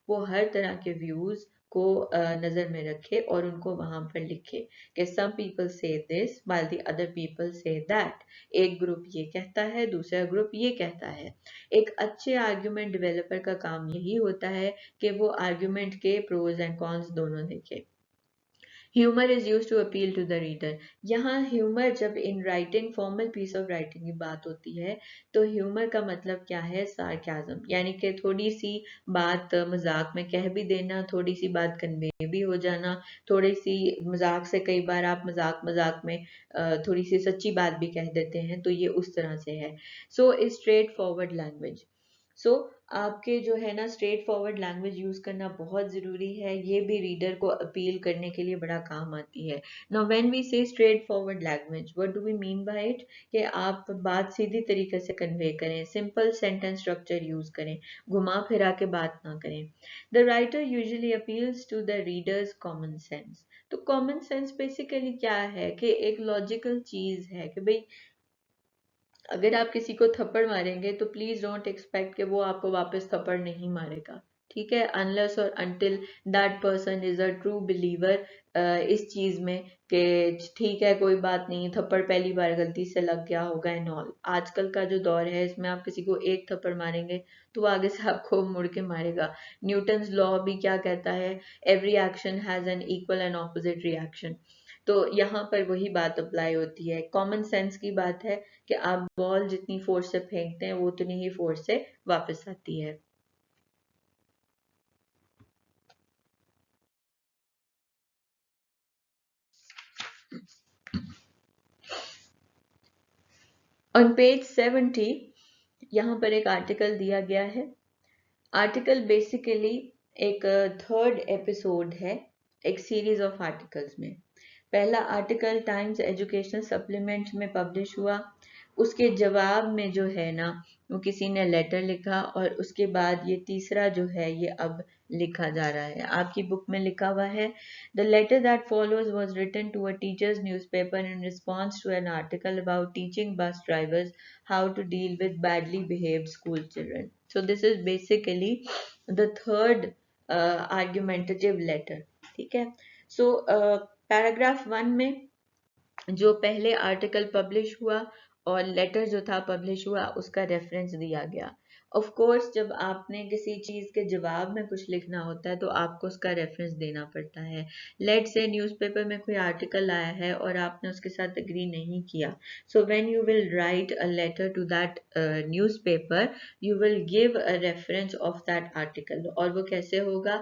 वो हर तरह के व्यूज को नजर में रखे और उनको वहां पर लिखे कि सम पीपल से this while the other people say that। एक ग्रुप ये कहता है, दूसरा ग्रुप ये कहता है। एक अच्छे आर्ग्यूमेंट डेवलपर का काम यही होता है कि वो आर्ग्यूमेंट के प्रोज एंड कॉन्स दोनों देखे। Humour is use to appeal to the reader. यहाँ ह्यूमर, जब in writing formal piece of writing की बात होती है, तो ह्यूमर का मतलब क्या है? सार्केज्म, यानी कि थोड़ी सी बात मजाक में कह भी देना, थोड़ी सी बात कन्वे भी हो जाना, थोड़ी सी मजाक से, कई बार आप मजाक मजाक में थोड़ी सी सच्ची बात भी कह देते हैं, तो ये उस तरह से है। So straightforward language. So आपके जो है ना, स्ट्रेट फॉरवर्ड लैंग्वेज यूज करना बहुत जरूरी है। ये भी रीडर को अपील करने के लिए बड़ा काम आती है। Now when we say straightforward language, what do we mean by it? कि आप बात सीधी तरीके से कन्वे करें, सिंपल सेंटेंस स्ट्रक्चर यूज करें, घुमा फिरा के बात ना करें। The writer usually appeals to the readers common sense. तो कॉमन सेंस बेसिकली क्या है? कि एक लॉजिकल चीज है कि भाई, अगर आप किसी को थप्पड़ मारेंगे तो प्लीज डोंट एक्सपेक्ट कि वो आपको वापस थप्पड़ नहीं मारेगा। ठीक है, अनलेस और until that person is a true believer इस चीज में कि ठीक है, कोई बात नहीं, थप्पड़ पहली बार गलती से लग गया होगा एंड ऑल। आजकल का जो दौर है, इसमें आप किसी को एक थप्पड़ मारेंगे तो वो आगे से आपको मुड़ के मारेगा। न्यूटन्स लॉ भी क्या कहता है? Every action has an equal and opposite reaction. तो यहाँ पर वही बात अप्लाई होती है। कॉमन सेंस की बात है कि आप बॉल जितनी फोर्स से फेंकते हैं, वो उतनी ही फोर्स से वापस आती है। ऑन पेज 70 यहाँ पर एक आर्टिकल दिया गया है। आर्टिकल बेसिकली एक थर्ड एपिसोड है एक सीरीज ऑफ आर्टिकल्स में। पहला आर्टिकल टाइम्स एजुकेशनल सप्लीमेंट में पब्लिश हुआ। उसके जवाब में जो है ना, वो किसी ने लेटर लिखा, और उसके बाद ये तीसरा जो है ये अब लिखा जा रहा है। आपकी बुक में लिखा हुआ है, the letter that follows was written to a teachers newspaper in response to an article about teaching bus drivers how to deal with badly behaved school children. So this is basically the third argumentative letter. ठीक है, so paragraph 1 में जो पहले article publish हुआ और letter जो था publish हुआ, उसका रेफरेंस दिया गया। ऑफ कोर्स, जब आपने किसी चीज के जवाब में कुछ लिखना होता है तो आपको उसका रेफरेंस देना पड़ता है। लेट से न्यूज़पेपर में कोई आर्टिकल आया है और आपने उसके साथ एग्री नहीं किया, so when you will write a letter to that newspaper, you will give a reference of that article. और वो कैसे होगा?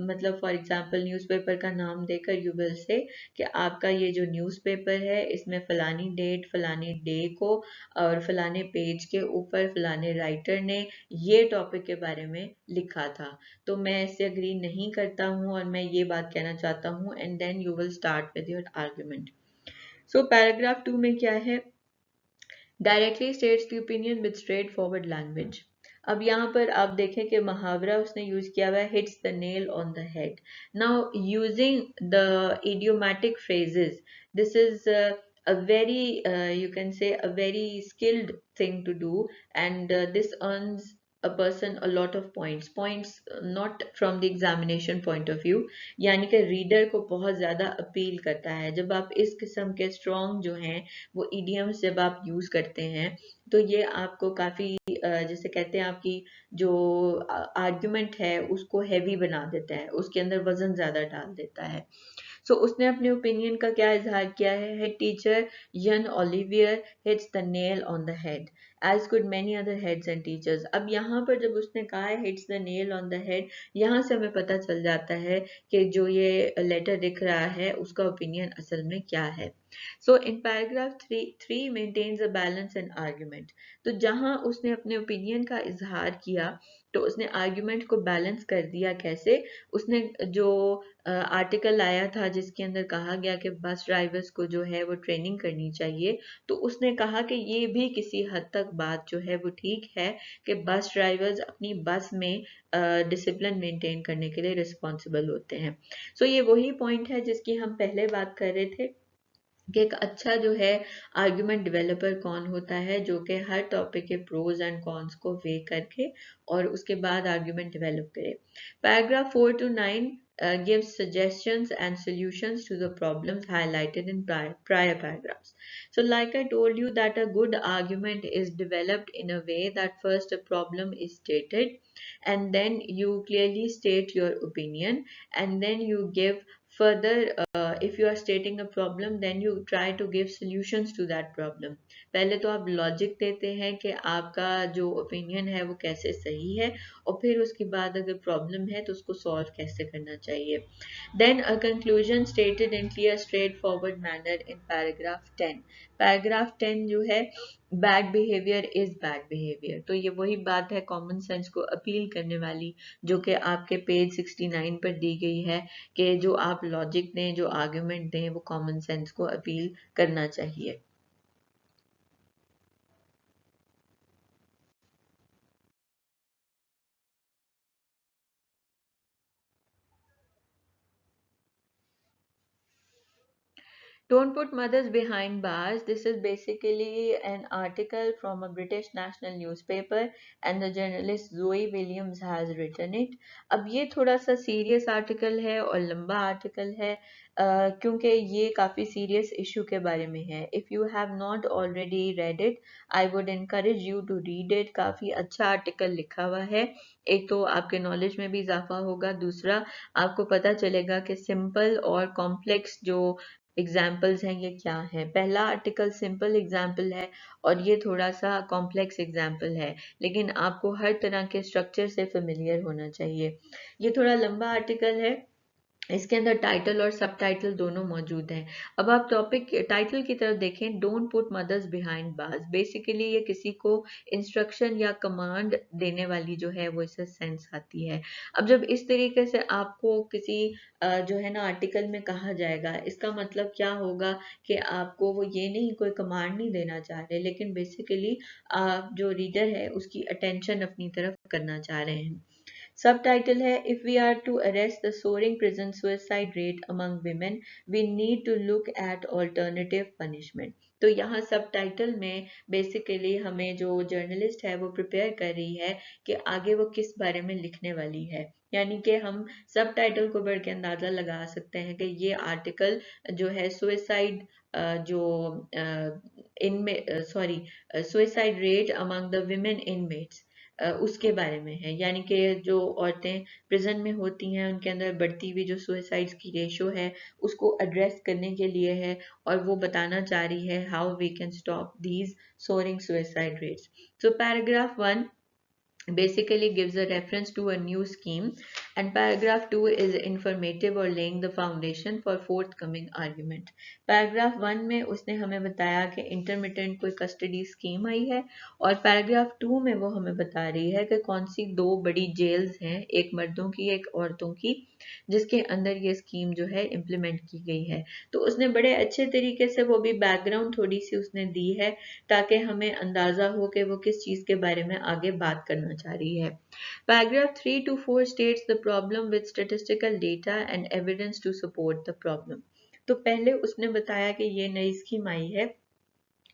मतलब फॉर एग्जांपल, न्यूज़पेपर का नाम देकर यू विल से कि आपका ये जो न्यूज़पेपर है, इसमें फलानी डेट, फलानी डे को और फलाने पेज के ऊपर फलाने राइटर ने ये टॉपिक के बारे में लिखा था, तो मैं इससे अग्री नहीं करता हूँ और मैं ये बात कहना चाहता हूँ, and then you will start with your argument. So paragraph 2 में क्या है? Directly states the opinion with straightforward language. अब यहाँ पर आप देखें कि मुहावरा उसने यूज किया हुआ है, hits the nail on the head. Now using the idiomatic phrases, this is a very you can say a very skilled thing to do, and this earns a person a lot of points not from the examination point of view, यानी कि reader को बहुत ज्यादा appeal करता है। जब आप इस किस्म के स्ट्रॉन्ग जो हैं वो idioms जब आप यूज करते हैं, तो ये आपको काफी जैसे कहते हैं, आपकी जो आर्ग्यूमेंट है उसको हैवी बना देता है, उसके अंदर वजन ज्यादा डाल देता है। सो उसने अपने ओपिनियन का क्या इजहार किया है? Head teacher Ian Olivier hits the nail on the head as could many other heads and teachers. अब यहाँ पर जब उसने कहा है hits the nail on the head, यहाँ से हमें पता चल जाता है कि जो ये लेटर लिख रहा है उसका ओपिनियन असल में क्या है। So in paragraph 3 maintains a balance and argument. तो जहां उसने अपने ओपिनियन का इजहार किया, तो उसने आर्ग्यूमेंट को बैलेंस कर दिया। कैसे? उसने जो आर्टिकल आया था जिसके अंदर कहा गया कि बस ड्राइवर्स को जो है वो ट्रेनिंग करनी चाहिए, तो उसने कहा कि ये भी किसी हद तक बात जो है वो ठीक है कि बस ड्राइवर्स अपनी बस में डिसिप्लिन मेंटेन करने के लिए रिस्पॉन्सिबल होते हैं। सो ये वही पॉइंट है जिसकी हम पहले बात कर रहे थे कि एक अच्छा जो है आर्ग्यूमेंट डेवलपर कौन होता है, जो कि हर टॉपिक के प्रोज एंड कॉन्स को वे करके और उसके बाद आर्ग्यूमेंट डेवलप करे. Paragraph 4 to 9 gives suggestions and solutions to the problems highlighted in prior paragraphs. So like I told you that a good argument is developed in a way that first a problem is stated, and then you clearly state your opinion, and then you give further, if you are stating a problem, then you try to give solutions to that problem. पहले तो आप logic देते हैं कि आपका जो opinion है वो कैसे सही है, और फिर उसके बाद अगर प्रॉब्लम है तो उसको सॉल्व कैसे करना चाहिए. Then a conclusion stated in clear straightforward manner in paragraph 10. Paragraph 10 जो है bad behaviour is bad behaviour, तो ये वही बात है कॉमन सेंस को अपील करने वाली, जो कि आपके पेज 69 पर दी गई है, कि जो आप लॉजिक दें, जो आर्ग्यूमेंट दें, वो कॉमन सेंस को अपील करना चाहिए. Don't put mothers behind bars. This is basically an article from a British national newspaper, and the journalist Zoe Williams has written it. अब ये थोड़ा सा सीरियस आर्टिकल है और लंबा आर्टिकल है, क्योंकि ये काफ़ी सीरियस इशू के बारे में है. If you have not already read it, I would encourage you to read it. काफ़ी अच्छा आर्टिकल लिखा हुआ है. एक तो आपके नॉलेज में भी इजाफा होगा, दूसरा आपको पता चलेगा कि सिंपल और कॉम्प्लेक्स जो एग्जाम्पल्स हैं ये क्या है. पहला आर्टिकल सिंपल एग्जाम्पल है और ये थोड़ा सा कॉम्प्लेक्स एग्जाम्पल है, लेकिन आपको हर तरह के स्ट्रक्चर से फेमिलियर होना चाहिए. ये थोड़ा लंबा आर्टिकल है. इसके अंदर टाइटल और सब टाइटल दोनों मौजूद हैं. अब आप टॉपिक टाइटल की तरफ देखें, don't put mothers behind bars. Basically ये किसी को इंस्ट्रक्शन या कमांड देने वाली जो है वो इससे सेंस आती है. अब जब इस तरीके से आपको किसी जो है ना आर्टिकल में कहा जाएगा, इसका मतलब क्या होगा कि आपको वो ये नहीं, कोई कमांड नहीं देना चाह रहे, लेकिन बेसिकली आप जो रीडर है उसकी अटेंशन अपनी तरफ करना चाह रहे हैं. Subtitle है, If we are to arrest the soaring prison suicide rate among women, we need to look at alternative punishment. तो यहाँ सब टाइटल में बेसिकली हमें जो जर्नलिस्ट है वो प्रिपेयर कर रही है कि आगे वो किस बारे में लिखने वाली है. यानी कि हम सब टाइटल को पढ़ के अंदाज़ा लगा सकते हैं कि ये आर्टिकल जो है सुइसाइड जो इनमें sorry suicide rate among the women inmates उसके बारे में है. यानी कि जो औरतें प्रिजन में होती हैं उनके अंदर बढ़ती हुई जो सुसाइड्स की रेशो है उसको एड्रेस करने के लिए है, और वो बताना चाह रही है how we can stop these soaring suicide rates. So paragraph 1 basically gives a reference to a new scheme, and paragraph 2 is informative or laying the foundation for forthcoming argument. Paragraph 1 में उसने हमें बताया कि इंटरमिटेंट कोई custody scheme आई है, और paragraph 2 में वो हमें बता रही है कि कौन सी दो बड़ी जेल्स हैं, एक मर्दों की एक औरतों की, जिसके अंदर ये स्कीम जो है इम्प्लीमेंट की गई है. तो उसने बड़े अच्छे तरीके से वो भी बैकग्राउंड थोड़ी सी उसने दी है, ताकि हमें अंदाज़ा हो कि वो किस चीज़ के बारे में आगे बात करना चाह रही है. Paragraph 3 to 4 states the problem with statistical data and evidence to support the problem. तो पहले उसने बताया कि ये नई स्कीम आई है,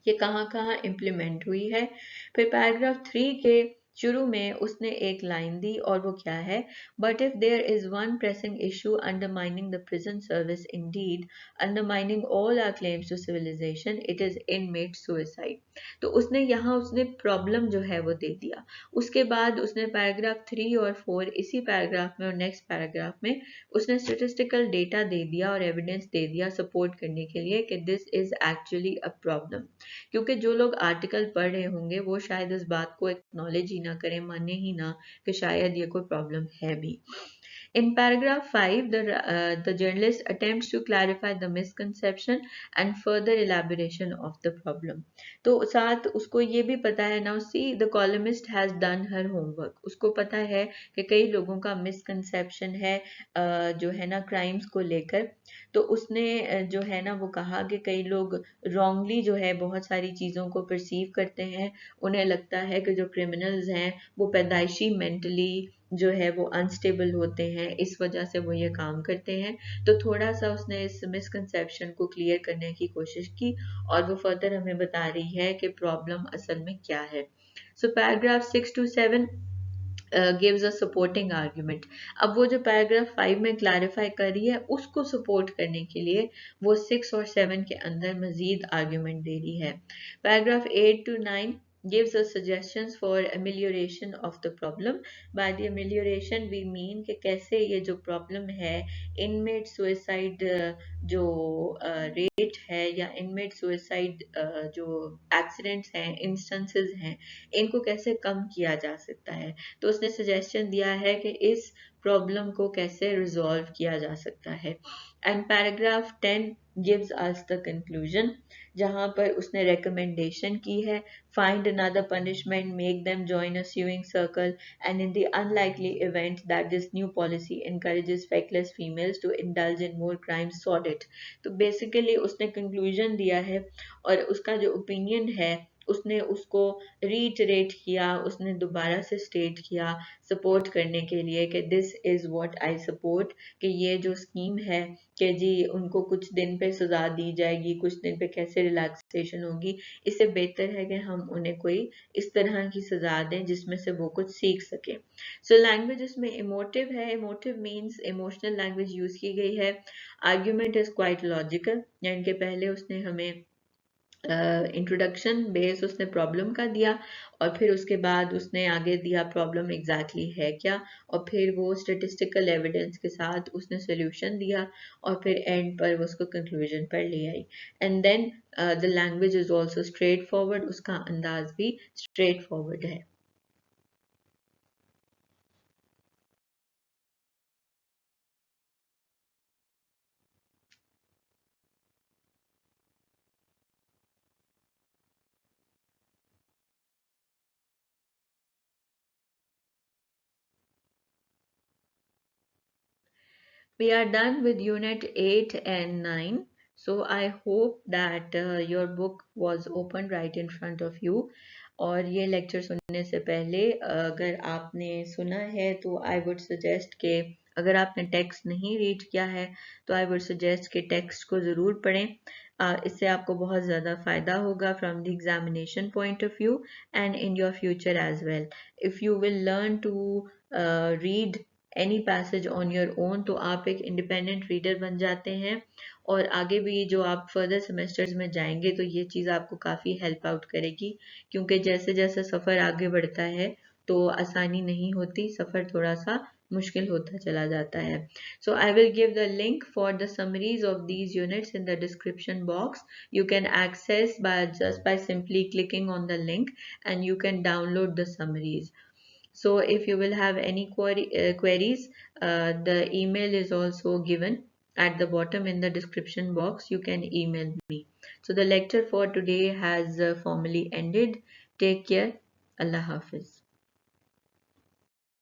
ये कहाँ कहाँ इम्प्लीमेंट हुई है. फिर पैराग्राफ 3 के शुरू में उसने एक लाइन दी, और वो क्या है, but if there is one pressing issue undermining the prison service, indeed undermining all our claims to civilisation, it is inmate suicide. तो उसने यहाँ उसने प्रॉब्लम जो है वो दे दिया. उसके बाद उसने पैराग्राफ 3 और 4, इसी पैराग्राफ में और नेक्स्ट पैराग्राफ में उसने स्टेटिस्टिकल डेटा दे दिया और एविडेंस दे दिया सपोर्ट करने के लिए कि this is actually a problem. क्योंकि जो लोग आर्टिकल पढ़ रहे होंगे वो शायद इस बात को एक्नॉलेज ही ना करें, माने ही ना कि शायद ये कोई प्रॉब्लम है भी. In paragraph 5, the journalist attempts to clarify the misconception and further elaboration of the problem. तो साथ उसको ये भी पता है, now see the columnist has done her homework. उसको पता है कि कई लोगों का misconception है जो है ना क्राइम्स को लेकर. तो उसने जो है ना वो कहा कि कई लोग wrongly जो है बहुत सारी चीज़ों को perceive करते हैं. उन्हें लगता है कि जो criminals हैं वो पैदाइशी mentally जो है वो अनस्टेबल होते हैं, इस वजह से वो ये काम करते हैं। तो थोड़ा सा उसने इस मिसकंसेप्शन को क्लियर करने की कोशिश की और वो फर्दर हमें बता रही है कि प्रॉब्लम असल में क्या है। So paragraph 6 to 7 gives a supporting argument. अब वो जो पैराग्राफ 5 में क्लैरिफाई कर रही है उसको सपोर्ट करने के लिए वो 6 और 7 के अंदर मजीद आर्ग्यूमेंट दे रही है। Paragraph 8 to 9 gives us suggestions for amelioration of the problem. By the amelioration we mean कि कैसे ये जो प्रॉब्लम है, इनमेट सुइसाइड जो रेट है या इनमेट सुइसाइड जो एक्सीडेंट्स हैं, इंस्टेंसेस हैं, इनको कैसे कम किया जा सकता है। तो उसने सजेशन दिया है कि इस प्रॉब्लम को कैसे रिजॉल्व किया जा सकता है। And paragraph 10 gives us the conclusion, जहां पर उसने रिकमेंडेशन की है, find another punishment, make them join a sewing circle, and in the unlikely event that this new policy encourages feckless females to indulge in more crimes, sort it। तो basically उसने conclusion दिया है और उसका जो opinion है उसने उसको रीइटरेट किया, उसने दोबारा से स्टेट किया सपोर्ट करने के लिए कि this is what I support, कि ये जो स्कीम है कि जी उनको कुछ दिन पे सज़ा दी जाएगी, कुछ दिन पे कैसे रिलैक्सेशन होगी, इससे बेहतर है कि हम उन्हें कोई इस तरह की सज़ा दें जिसमें से वो कुछ सीख सके। सो लैंग्वेज इसमें इमोटिव है, emotive means emotional language use की गई है। आर्ग्यूमेंट इज़ क्वाइट लॉजिकल, यानी कि पहले उसने हमें इंट्रोडक्शन बेस उसने प्रॉब्लम का दिया और फिर उसके बाद उसने आगे दिया प्रॉब्लम एग्जैक्टली है क्या, और फिर वो स्टेटिस्टिकल एविडेंस के साथ उसने सोल्यूशन दिया और फिर एंड पर वो उसको कंक्लूजन पर ले आई। And then the language is also straightforward, उसका अंदाज भी स्ट्रेट फॉरवर्ड है। We are done with Unit 8 and 9. So I hope that your book was open right in front of you. और ये लेक्चर सुनने से पहले अगर आपने सुना है तो आई वुड सजेस्ट कि अगर आपने टेक्स्ट नहीं रीड किया है तो आई वुड सजेस्ट कि टेक्स्ट को ज़रूर पढ़ें। इससे आपको बहुत ज़्यादा फ़ायदा होगा from the examination point of view and in your future as well. If you will learn to read any passage on your own तो आप एक इंडिपेंडेंट रीडर बन जाते हैं और आगे भी जो आप फर्दर सेमेस्टर्स में जाएंगे तो ये चीज़ आपको काफ़ी हेल्प आउट करेगी, क्योंकि जैसे जैसे सफ़र आगे बढ़ता है तो आसानी नहीं होती, सफ़र थोड़ा सा मुश्किल होता चला जाता है। So I will give the link for the summaries of these units in the description box. You can access by just by simply clicking on the link and you can download the summaries. So if you will have any queries, the email is also given at the bottom in the description box. You can email me. So the lecture for today has formally ended. Take care. Allah Hafiz.